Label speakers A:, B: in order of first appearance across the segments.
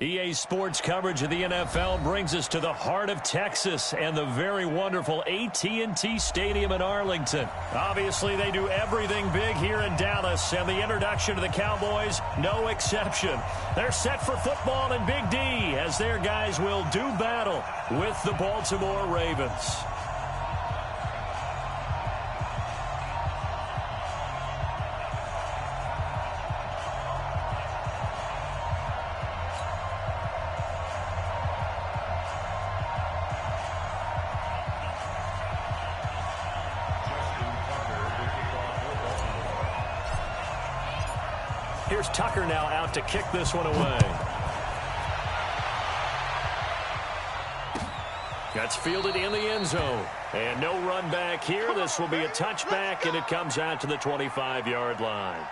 A: EA Sports coverage of the NFL brings us to the heart of Texas and the very wonderful AT&T Stadium in Arlington. Obviously, they do everything big here in Dallas, and the introduction to the Cowboys, no exception. They're set for football in Big D as their guys will do battle with the Baltimore Ravens. Here's Tucker now out to kick this one away. That's fielded in the end zone. And no run back here. This will be a touchback, and it comes out to the 25-yard line.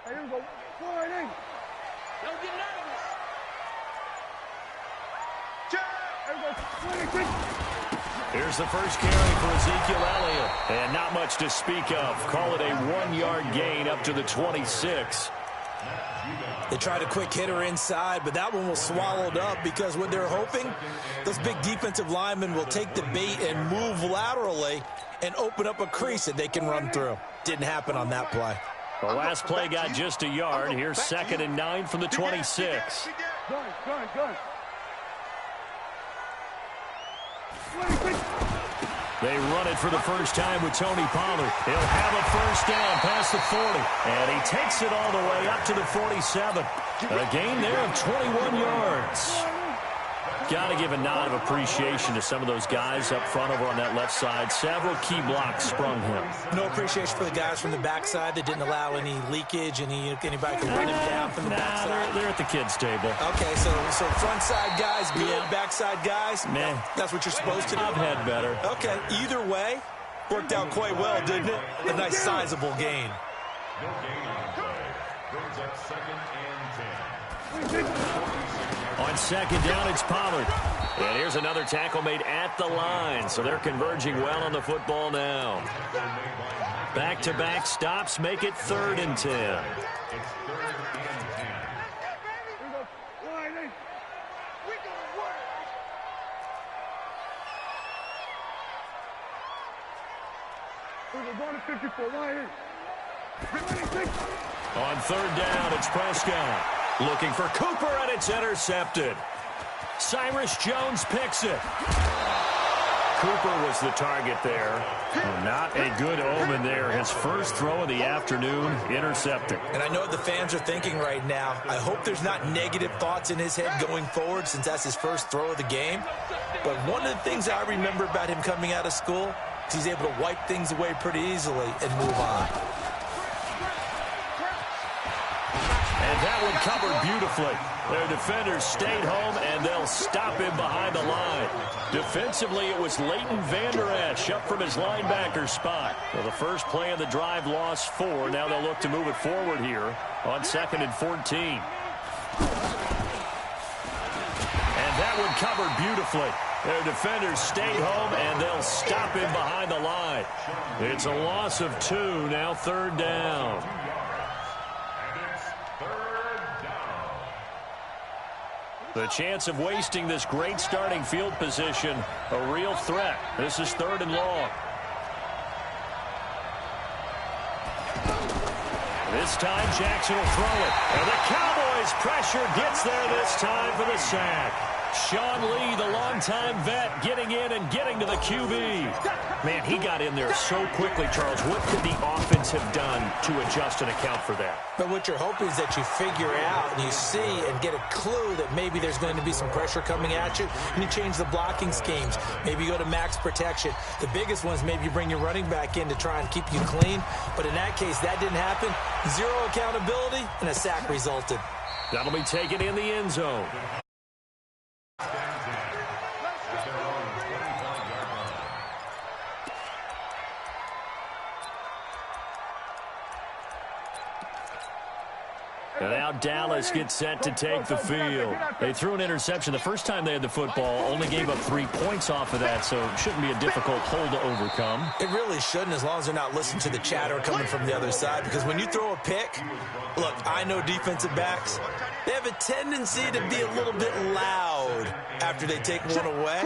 B: Here we go. Forward in. Don't get nervous.
A: Here's the first carry for Ezekiel Elliott. And not much to speak of. Call it a 1-yard gain up to the 26.
C: They tried a quick hitter inside, but that one was swallowed up because what they're hoping, those big defensive linemen will take the bait and move laterally and open up a crease that they can run through. Didn't happen on that play.
A: The last play got just a yard. Here's 2nd and 9 from the 26. They run it for the first time with Tony Pollard. He'll have a first down past the 40. And he takes it all the way up to the 47. A gain there of 21 yards. Got to give a nod of appreciation to some of those guys up front over on that left side. Several key blocks sprung him.
C: No appreciation for the guys from the backside that didn't allow any leakage, anybody can run him down from the backside.
A: They're at the kids' table.
C: Okay, so front side guys good, backside guys,
A: man,
C: that's what you're supposed to do.
A: I've had better.
C: Okay, either way, worked out quite well, didn't it? A nice sizable gain.
D: No gain on the play. Brings up 2nd and 10.
A: On 2nd down, it's Pollard. And here's another tackle made at the line. So they're converging well on the football now. Back-to-back stops make it 3rd and 10.
D: It's 3rd and 10.
A: On 3rd down, it's Prescott. Looking for Cooper, and it's intercepted. Cyrus Jones picks it. Cooper was the target there. Not a good omen there. His first throw of the afternoon, intercepted.
C: And I know what the fans are thinking right now. I hope there's not negative thoughts in his head going forward since that's his first throw of the game. But one of the things I remember about him coming out of school is he's able to wipe things away pretty easily and move on.
A: And And that one covered beautifully. Their defenders stayed home, and they'll stop him behind the line. Defensively, it was Leighton Vander Esch up from his linebacker spot. Well, the first play of the drive lost 4. Now they'll look to move it forward here on 2nd and 14. And that one covered beautifully. Their defenders stayed home, and they'll stop him behind the line. It's a loss of 2, now 3rd down. The chance of wasting this great starting field position, a real threat. This is 3rd and long. This time, Jackson will throw it. And the Cowboys' pressure gets there this time for the sack. Sean Lee, the longtime vet, getting in and getting to the QB. Man, he got in there so quickly, Charles. What could the offense have done to adjust and account for that?
C: But what you're hoping is that you figure out and you see and get a clue that maybe there's going to be some pressure coming at you, and you change the blocking schemes. Maybe you go to max protection. The biggest one is maybe you bring your running back in to try and keep you clean. But in that case, that didn't happen. 0 accountability, and a sack resulted.
A: That'll be taken in the end zone. And now Dallas gets set to take the field. They threw an interception the first time they had the football, only gave up 3 points off of that, so it shouldn't be a difficult hole to overcome.
C: It really shouldn't, as long as they're not listening to the chatter coming from the other side, because when you throw a pick, look, I know defensive backs, they have a tendency to be a little bit loud after they take one away,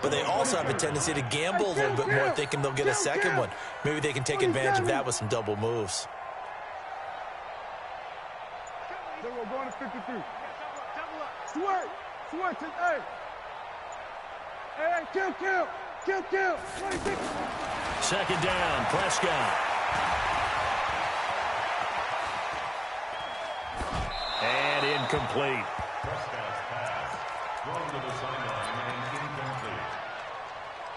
C: but they also have a tendency to gamble a little bit more, thinking they'll get a second one. Maybe they can take advantage of that with some double moves.
B: We're going to 53. Switch. Hey. Hey, kill. 26.
A: 2nd down, Prescott. And incomplete.
D: Prescott's pass thrown to the sideline and incomplete.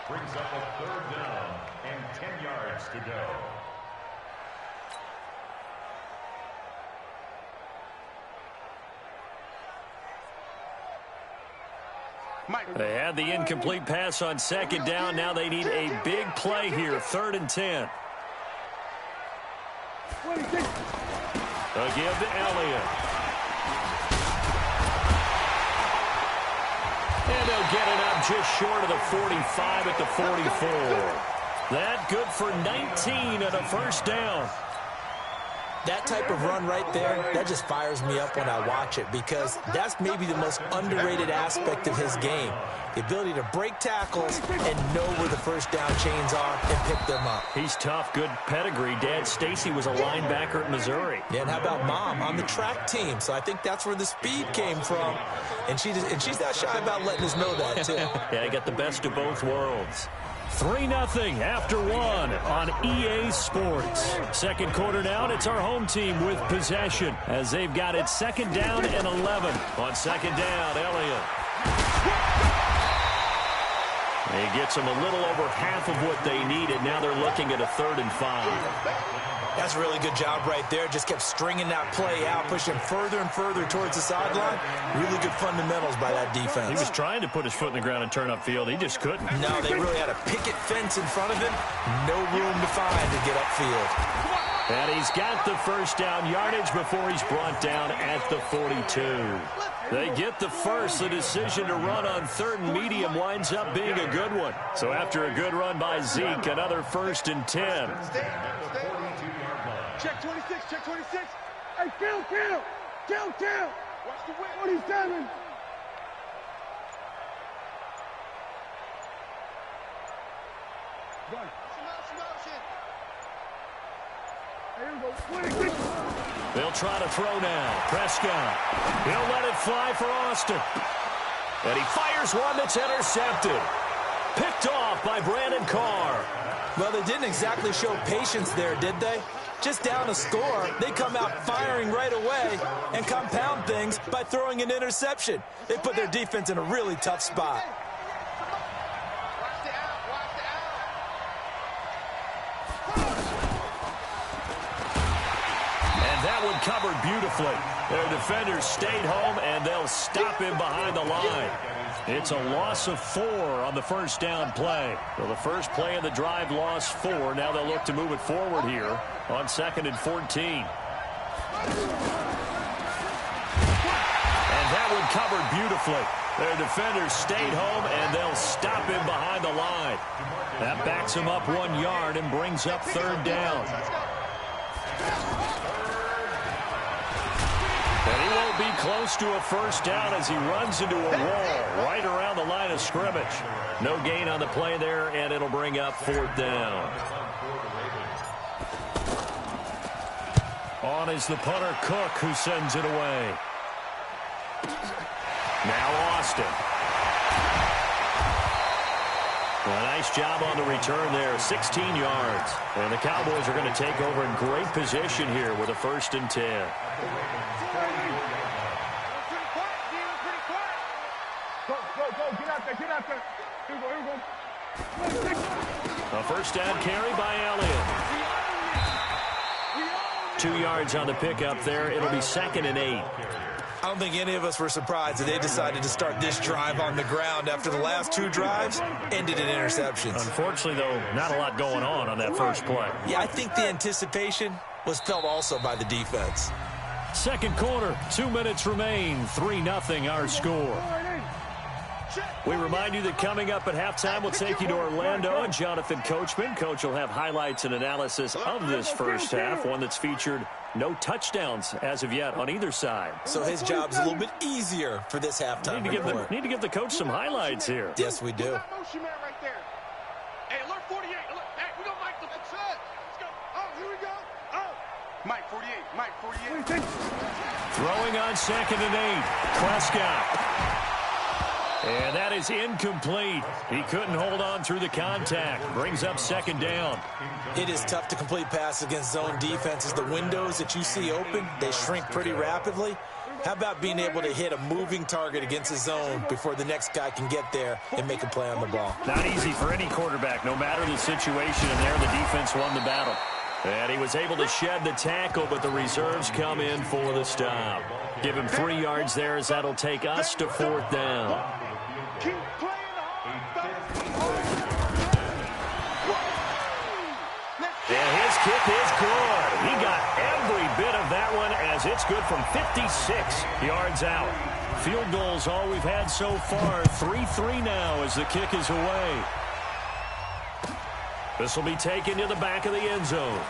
D: Brings up a 3rd down and 10 yards to go.
A: They had the incomplete pass on 2nd down. Now they need a big play here, 3rd and 10. They'll give to Elliott. And they'll get it up just short of the 45 at the 44. That good for 19 and a 1st down.
C: That type of run right there, that just fires me up when I watch it, because that's maybe the most underrated aspect of his game. The ability to break tackles and know where the 1st down chains are and pick them up.
A: He's tough, good pedigree. Dad Stacy was a linebacker at Missouri.
C: Yeah, and how about Mom on the track team? So I think that's where the speed came from. And she's not shy about letting us know that, too.
A: Yeah, I got the best of both worlds. 3-0 after 1 on EA Sports. 2nd quarter down, it's our home team with possession as they've got it 2nd down and 11. On 2nd down, Elliott. He gets them a little over half of what they needed. Now they're looking at a 3rd and 5.
C: That's a really good job right there. Just kept stringing that play out, pushing further and further towards the sideline. Really good fundamentals by that defense.
A: He was trying to put his foot in the ground and turn upfield. He just couldn't.
C: No, they really had a picket fence in front of him. No room to find to get upfield.
A: And he's got the 1st down yardage before he's brought down at the 42. They get the first. The decision to run on 3rd and medium winds up being a good one. So after a good run by Zeke, another 1st and 10.
B: Check 26. Hey, kill. Watch the win. 47. Run. Here we go. 26.
A: They'll try to throw now. Prescott. He'll let it fly for Austin. And he fires one that's intercepted. Picked off by Brandon Carr.
C: Well, they didn't exactly show patience there, did they? Just down a score, they come out firing right away and compound things by throwing an interception. They put their defense in a really tough spot.
A: And that one covered beautifully. Their defenders stayed home, and they'll stop him behind the line. It's a loss of 4 on the first down play. So the first play of the drive lost 4. Now they'll look to move it forward here on 2nd and 14. And that one covered beautifully. Their defenders stayed home, and they'll stop him behind the line. That backs him up 1 yard and brings up 3rd down. And he won't be close to a first down as he runs into a wall right around the line of scrimmage. No gain on the play there, and it'll bring up 4th down. On is the punter, Cook, who sends it away. Now Austin. Well, nice job on the return there, 16 yards. And the Cowboys are going to take over in great position here with a 1st and 10. A first down carry by Elliott. 2 yards on the pickup there. It'll be 2nd and 8.
C: I don't think any of us were surprised that they decided to start this drive on the ground after the last 2 drives ended in interceptions.
A: Unfortunately, though, not a lot going on that first play.
C: Yeah, I think the anticipation was felt also by the defense.
A: Second quarter, 2 minutes remain. 3-0 our score. We remind you that coming up at halftime, we'll take you to Orlando and Jonathan Coachman. Coach will have highlights and analysis of this first half, one that's featured no touchdowns as of yet on either side.
C: So his job's a little bit easier for this halftime.
A: Need to give the coach some highlights here.
C: Yes, we do.
B: Hey, alert 48. Hey, we don't Mike the Let's go. Oh, here we go. Oh. Mike 48. Mike 48.
A: Throwing on 2nd and 8. Prescott. And that is incomplete. He couldn't hold on through the contact. Brings up 2nd down.
C: It is tough to complete passes against zone defenses. The windows that you see open, they shrink pretty rapidly. How about being able to hit a moving target against a zone before the next guy can get there and make a play on the ball?
A: Not easy for any quarterback, no matter the situation. And there, the defense won the battle. And he was able to shed the tackle, but the reserves come in for the stop. Give him 3 yards there as that'll take us to 4th down.
B: Keep playing
A: And his kick is good. He got every bit of that one as it's good from 56 yards out. Field goals all we've had so far. 3-3 now as the kick is away. This will be taken to the back of the end zone.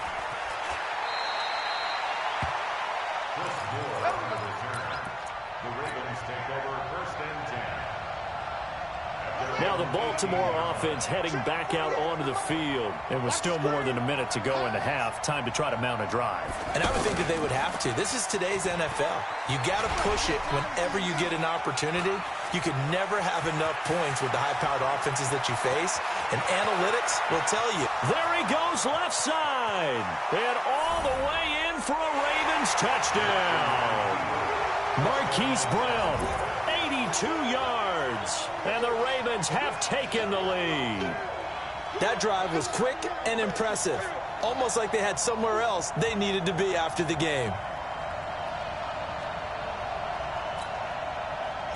A: Now the Baltimore offense heading back out onto the field. And with still more than a minute to go in the half, time to try to mount a drive.
C: And I would think that they would have to. This is today's NFL. You got to push it whenever you get an opportunity. You can never have enough points with the high-powered offenses that you face. And analytics will tell you.
A: There he goes left side. And all the way in for a Ravens touchdown. Marquise Brown, 82 yards. And the Ravens have taken the lead.
C: That drive was quick and impressive. Almost like they had somewhere else they needed to be after the game.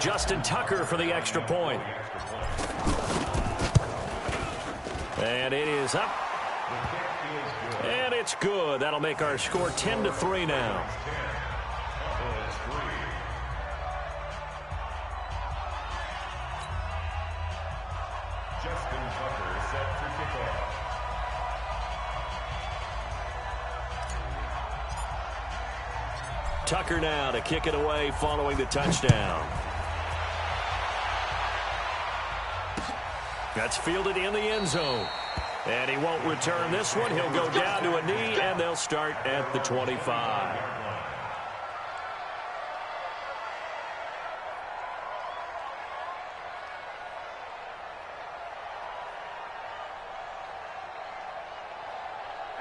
A: Justin Tucker for the extra point. And it is up. And it's good. That'll make our score 10-3 now. Tucker now to kick it away following the touchdown. That's fielded in the end zone. And he won't return this one. He'll go down to a knee, and they'll start at the 25.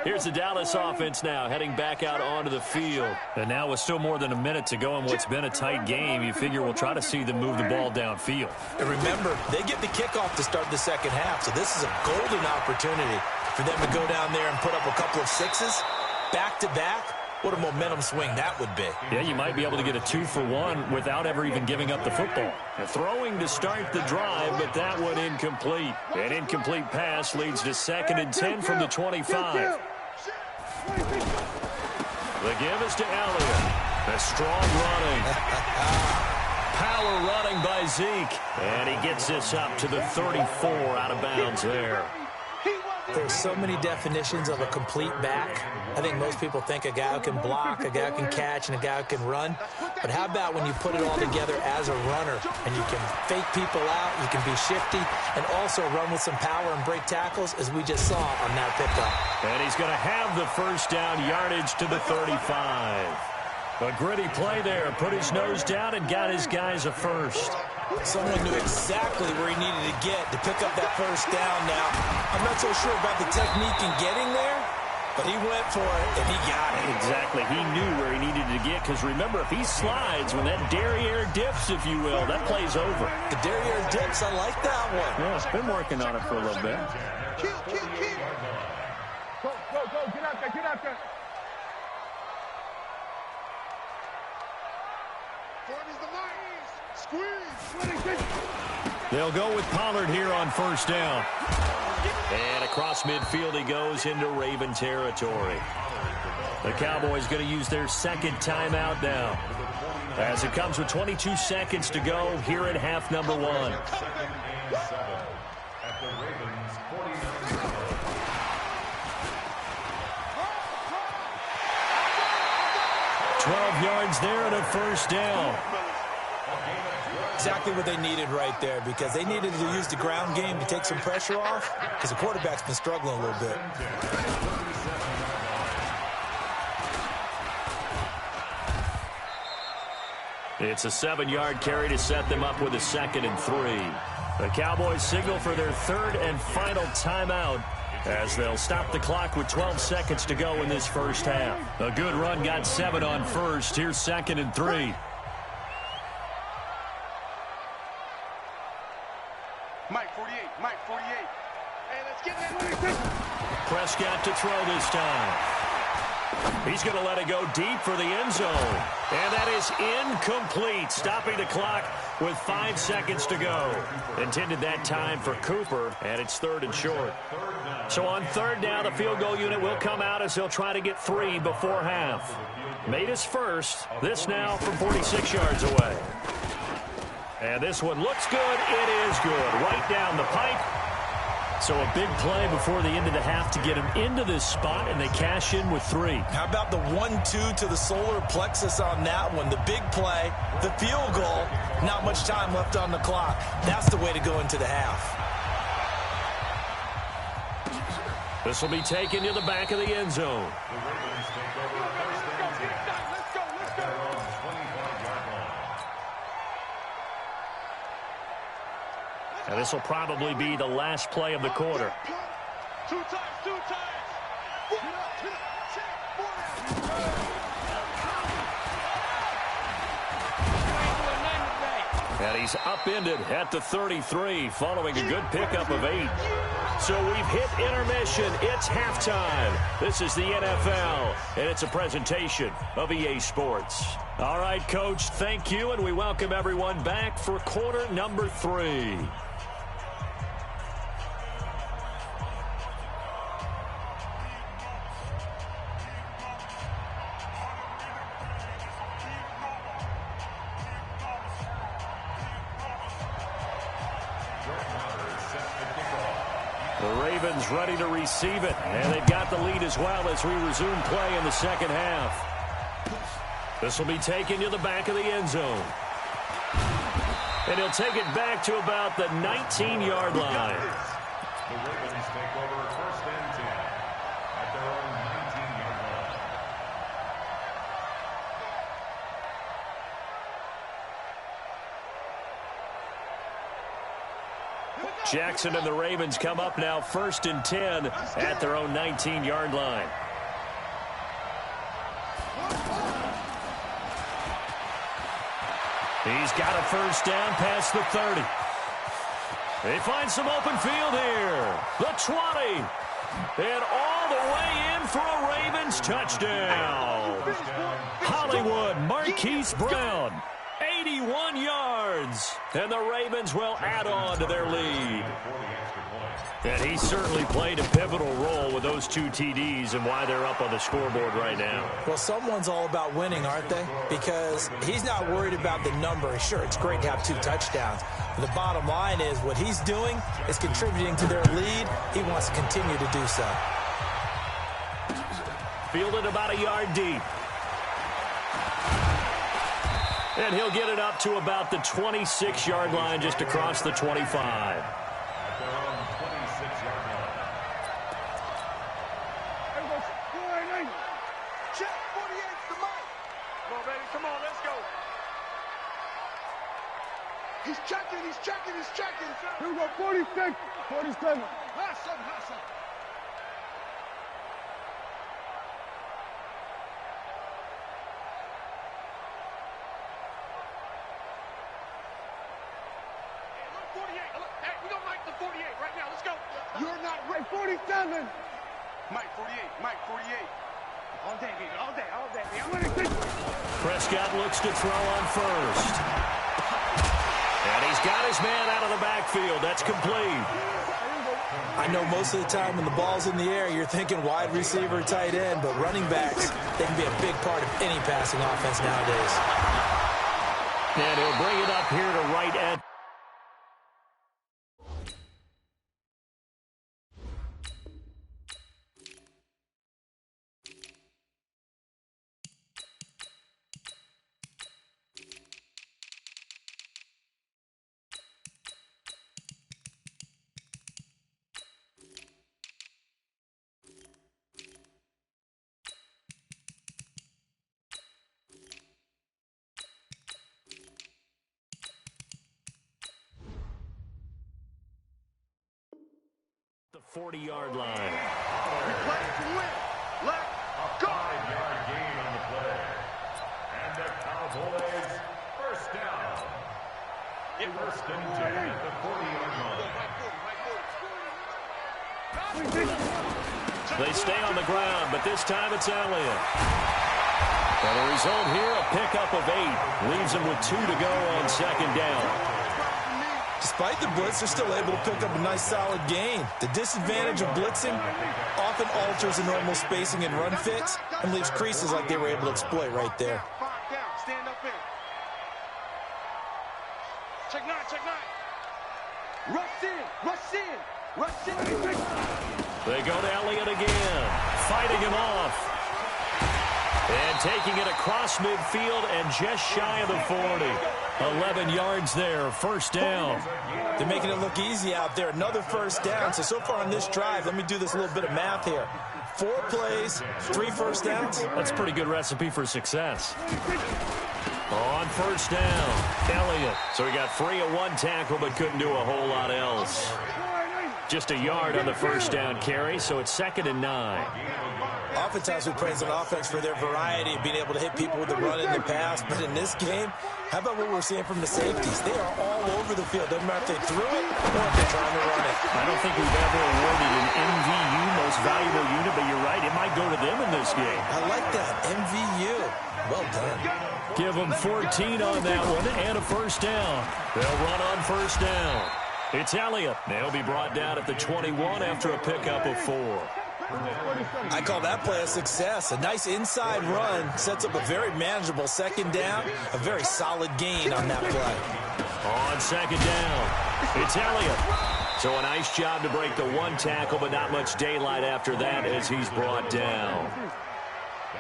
A: Here's the Dallas offense now heading back out onto the field. And now with still more than a minute to go in what's been a tight game, you figure we'll try to see them move the ball downfield.
C: And remember, they get the kickoff to start the second half, so this is a golden opportunity for them to go down there and put up a couple of sixes back-to-back What a momentum swing that would be.
A: Yeah, you might be able to get a 2-for-1 without ever even giving up the football. Throwing to start the drive, but that one incomplete. An incomplete pass leads to 2nd and 10 from the 25. The give is to Elliott. A strong running. Power running by Zeke. And he gets this up to the 34 out of bounds there.
C: There's so many definitions of a complete back. I think most people think a guy who can block, a guy who can catch, and a guy who can run. But how about when you put it all together as a runner, and you can fake people out, you can be shifty, and also run with some power and break tackles, as we just saw on that pickup.
A: And he's going to have the first down yardage to the 35. A gritty play there. Put his nose down and got his guys a first.
C: Someone knew exactly where he needed to get to pick up that first down now. I'm not so sure about the technique in getting there, but he went for it, and he got it.
A: Exactly. He knew where he needed to get, because remember, if he slides, when that derriere dips, if you will, that play's over.
C: The derriere dips, I like that one.
A: Yeah, it's been working on it for a little bit.
B: Kill. Go, get out there.
A: They'll go with Pollard here on first down. And across midfield he goes into Raven territory. The Cowboys going to use their 2nd timeout now, as it comes with 22 seconds to go here at half number 1. 12 yards there and a first down.
C: Exactly what they needed right there, because they needed to use the ground game to take some pressure off, because the quarterback's been struggling a little bit.
A: It's a 7-yard carry to set them up with a 2nd and 3. The Cowboys signal for their 3rd and final timeout, as they'll stop the clock with 12 seconds to go in this first half. A good run got 7 on first. Here's 2nd and 3.
B: Mike 48. Hey, let's get that.
A: Prescott to throw this time. He's going to let it go deep for the end zone. And that is incomplete, stopping the clock with 5 seconds to go. Intended that time for Cooper, and it's 3rd and short. So on 3rd down, the field goal unit will come out as they'll try to get 3 before half. Made his first. This now from 46 yards away. And this one looks good. It is good. Right down the pipe. So a big play before the end of the half to get him into this spot, and they cash in with 3.
C: How about the 1-2 to the solar plexus on that one? The big play, the field goal, not much time left on the clock. That's the way to go into the half.
A: This will be taken to the back of the end zone. And this will probably be the last play of the quarter.
B: Two times.
A: And he's upended at the 33 following a good pickup of 8. So we've hit intermission. It's halftime. This is the NFL, and it's a presentation of EA Sports. All right, Coach, thank you, and we welcome everyone back for quarter number 3. The Ravens ready to receive it, and they've got the lead as well as we resume play in the second half. This will be taken to the back of the end zone. And he'll take it back to about the 19-yard line.
D: The Ravens take over 1st and 10 at their own 19-yard line.
A: Jackson and the Ravens come up now 1st and 10 at their own 19-yard line. He's got a first down past the 30. They find some open field here. The 20. And all the way in for a Ravens touchdown. Hollywood Marquise Brown, 81 yards. And the Ravens will add on to their lead. And he certainly played a pivotal role with those 2 TDs and why they're up on the scoreboard right now.
C: Well, someone's all about winning, aren't they? Because he's not worried about the number. Sure, it's great to have 2 touchdowns. But the bottom line is what he's doing is contributing to their lead. He wants to continue to do so.
A: Fielded about a yard deep. And he'll get it up to about the 26-yard line just across the 25.
B: He's checking.
E: Here we go, 46, 47.
B: Hustle. Hey, look, 48. Hey, we don't like the 48 right now. Let's go. You're not right.
E: 47.
B: Mike, 48. All day, baby. All day.
E: 26.
A: Prescott looks to throw on first. And he's got his man out of the backfield. That's complete.
C: I know most of the time when the ball's in the air, you're thinking wide receiver, tight end, but running backs, they can be a big part of any passing offense nowadays.
A: And he'll bring it up here to right at. The 40-yard line.
B: We play to win. Let's go.
D: 5-yard gain on the play. And the Cowboys first down. First and 10 at the 40-yard line.
A: They stay on the ground, but this time it's Elliott. And the result here, a pickup of 8. Leaves him with 2 to go on second down.
C: Despite the blitz, they're still able to pick up a nice, solid gain. The disadvantage of blitzing often alters the normal spacing and run fits and leaves creases like they were able to exploit right there.
B: Stand up in. Check 9. Rush in.
A: They go to Elliott again, fighting him off. And taking it across midfield and just shy of the 40. 11 yards there, first down.
C: They're making it look easy out there. Another first down. So far on this drive, let me do this little bit of math here. 4 plays, 3 first downs.
A: That's a pretty good recipe for success. On first down, Elliott. So he got free of 1 tackle but couldn't do a whole lot else. Just a yard on the first down carry, so it's 2nd and 9.
C: Oftentimes we praise an offense for their variety of being able to hit people with the run and the pass. But in this game, how about what we're seeing from the safeties? They are all over the field. Doesn't matter if they threw it or if they're trying to run it.
A: I don't think we've ever awarded an MVU, most valuable unit, but you're right. It might go to them in this game.
C: I like that. MVU. Well done.
A: Give them 14 on that one and a first down. They'll run on first down. It's Elliott. They'll be brought down at the 21 after a pickup of 4.
C: I call that play a success. A nice inside run sets up a very manageable second down. A very solid gain on that play.
A: On second down, it's Elliott. So a nice job to break the 1 tackle, but not much daylight after that as he's brought down.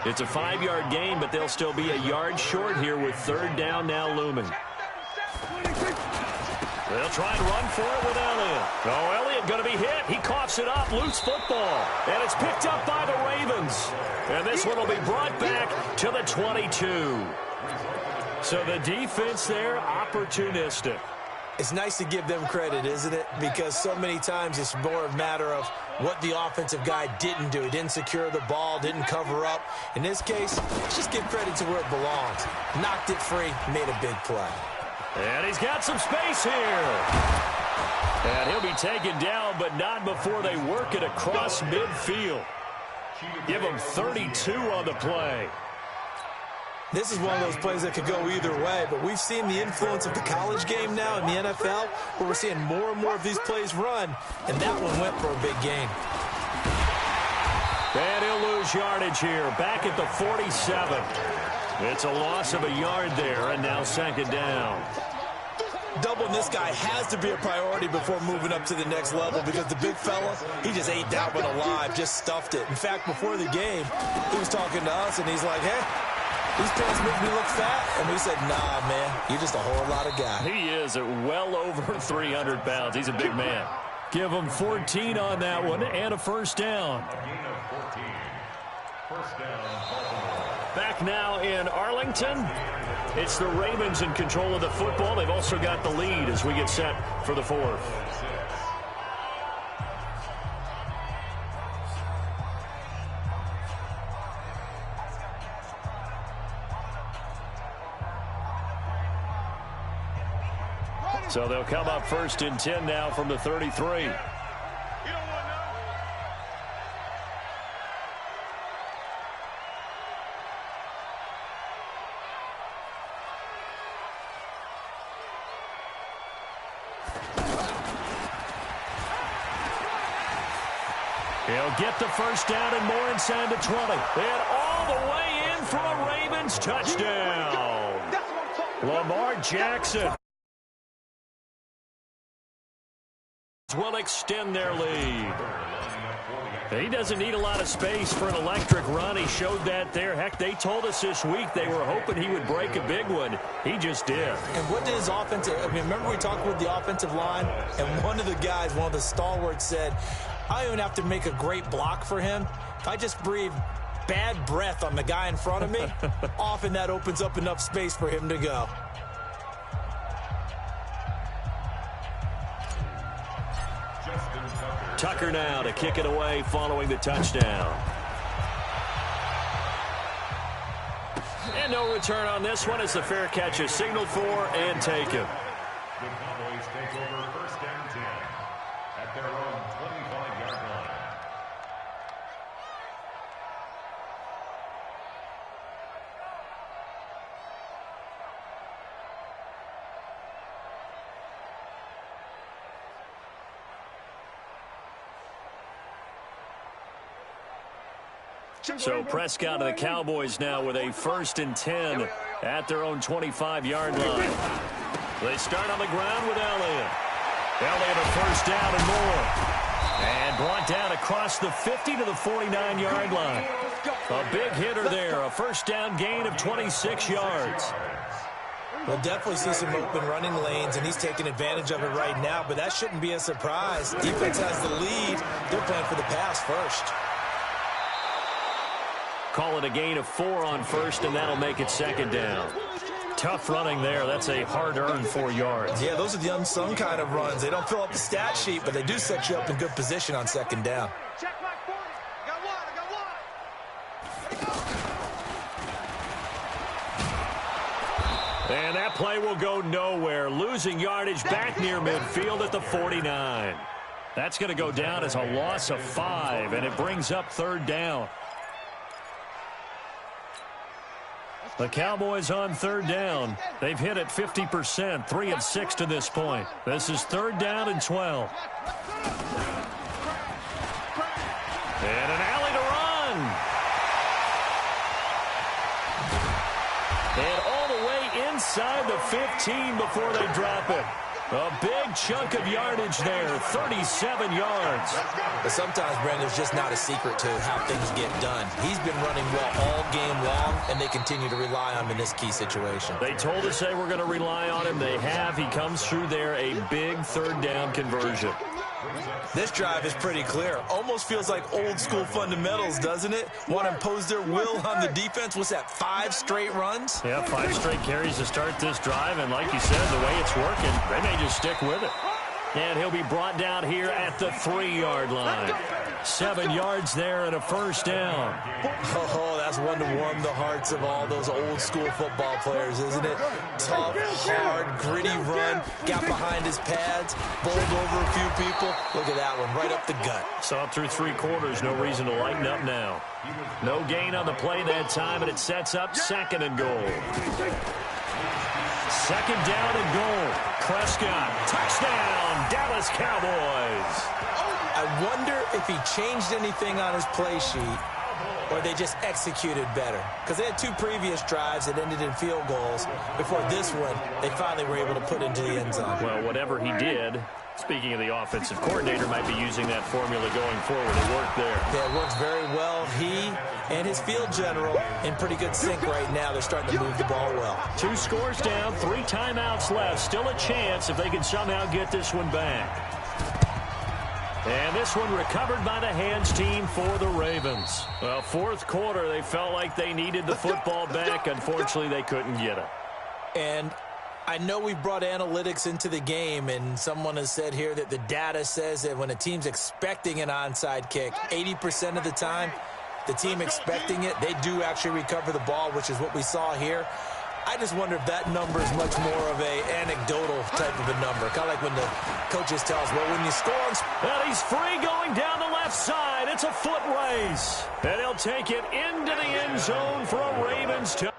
A: It's a 5-yard gain, but they'll still be a yard short here with 3rd down now looming. They'll try and run for it with Elliott. Oh, Elliott going to be hit. He coughs it up. Loose football. And it's picked up by the Ravens. And this one will be brought back to the 22. So the defense there, opportunistic.
C: It's nice to give them credit, isn't it? Because so many times it's more a matter of what the offensive guy didn't do. He didn't secure the ball, didn't cover up. In this case, let's just give credit to where it belongs. Knocked it free, made a big play.
A: And he's got some space here. And he'll be taken down, but not before they work it across midfield. Give him 32 on the play.
C: This is one of those plays that could go either way, but we've seen the influence of the college game now in the NFL, where we're seeing more and more of these plays run, and that one went for a big gain.
A: And he'll lose yardage here, back at the 47. It's a loss of a yard there, and now second down.
C: Doubling this guy has to be a priority before moving up to the next level, because the big fella, he just ate that one alive, just stuffed it. In fact, before the game, he was talking to us, and he's like, hey, these pants make me look fat. And we said, nah, man, you're just a whole lot of guy.
A: He is at well over 300 pounds. He's a big man. Give him 14 on that one and a first down. Back now in Arlington. It's the Ravens in control of the football. They've also got the lead as we get set for the fourth. So they'll come up first and 10 now from the 33. He'll get the first down and more inside the 20. And all the way in for a Ravens touchdown. Lamar Jackson will extend their lead. He doesn't need a lot of space for an electric run. He showed that there. Heck, they told us this week they were hoping he would break a big one. He just did.
C: And what did his offensive, remember we talked with the offensive line, and one of the guys, one of the stalwarts said, I don't even have to make a great block for him. If I just breathe bad breath on the guy in front of me, often that opens up enough space for him to go.
A: Tucker now to kick it away following the touchdown. And no return on this one as the fair catch is signaled for and taken.
D: The Cowboys take over first down 10 at their own 25-yard line.
A: So Prescott and the Cowboys now with a first and 10 at their own 25-yard line. They start on the ground with Elliott. Elliott a first down and more. And brought down across the 50 to the 49-yard line. A big hitter there. A first down gain of 26 yards.
C: We'll definitely see some open running lanes, and he's taking advantage of it right now, but that shouldn't be a surprise. Defense has the lead. They're playing for the pass first.
A: Call it a gain of 4 on first, and that'll make it second down. Tough running there. That's a hard-earned 4 yards.
C: Yeah, those are the unsung kind of runs. They don't fill up the stat sheet, but they do set you up in good position on second down.
B: Check my 40. I got one.
A: And that play will go nowhere. Losing yardage back near midfield at the 49. That's going to go down as a loss of 5, and it brings up third down. The Cowboys on third down. They've hit it 50%, 3 of 6 to this point. This is third down and 12. And an alley to run. And all the way inside the 15 before they drop it. A big chunk of yardage there, 37 yards.
C: But sometimes, Brandon, there's just not a secret to how things get done. He's been running well all game long, and they continue to rely on him in this key situation.
A: They told us they were going to rely on him. They have. He comes through there, a big third down conversion.
C: This drive is pretty clear. Almost feels like old-school fundamentals, doesn't it? Want to impose their will on the defense. What's that, 5 straight runs?
A: Yeah, 5 straight carries to start this drive, and like you said, the way it's working, they may just stick with it. And he'll be brought down here at the 3-yard line. 7 yards there and a first down.
C: Oh, that's one to warm the hearts of all those old school football players, isn't it? Tough, hard, gritty run, got behind his pads, bowled over a few people. Look at that one, right up the gut.
A: Saw it through 3 quarters, no reason to lighten up now. No gain on the play that time, and it sets up 2nd and goal. 2nd down and goal. Prescott, touchdown, Dallas Cowboys.
C: I wonder if he changed anything on his play sheet or they just executed better. Because they had 2 previous drives that ended in field goals. Before this one, they finally were able to put into the end zone.
A: Well, whatever he did, speaking of the offensive coordinator, might be using that formula going forward. It worked there.
C: Yeah, it works very well. He and his field general in pretty good sync right now. They're starting to move the ball well.
A: 2 scores down, 3 timeouts left. Still a chance if they can somehow get this one back. And this one recovered by the hands team for the Ravens. Well, 4th quarter, they felt like they needed the football back. Unfortunately, they couldn't get it.
C: And I know we've brought analytics into the game, and someone has said here that the data says that when a team's expecting an onside kick, 80% of the time, the team expecting it, they do actually recover the ball, which is what we saw here. I just wonder if that number is much more of a anecdotal type of a number. Kind of like when the coaches tell us, well, when you score...
A: And he's free going down the left side. It's a foot race. And he'll take it into the end zone for a Ravens touchdown.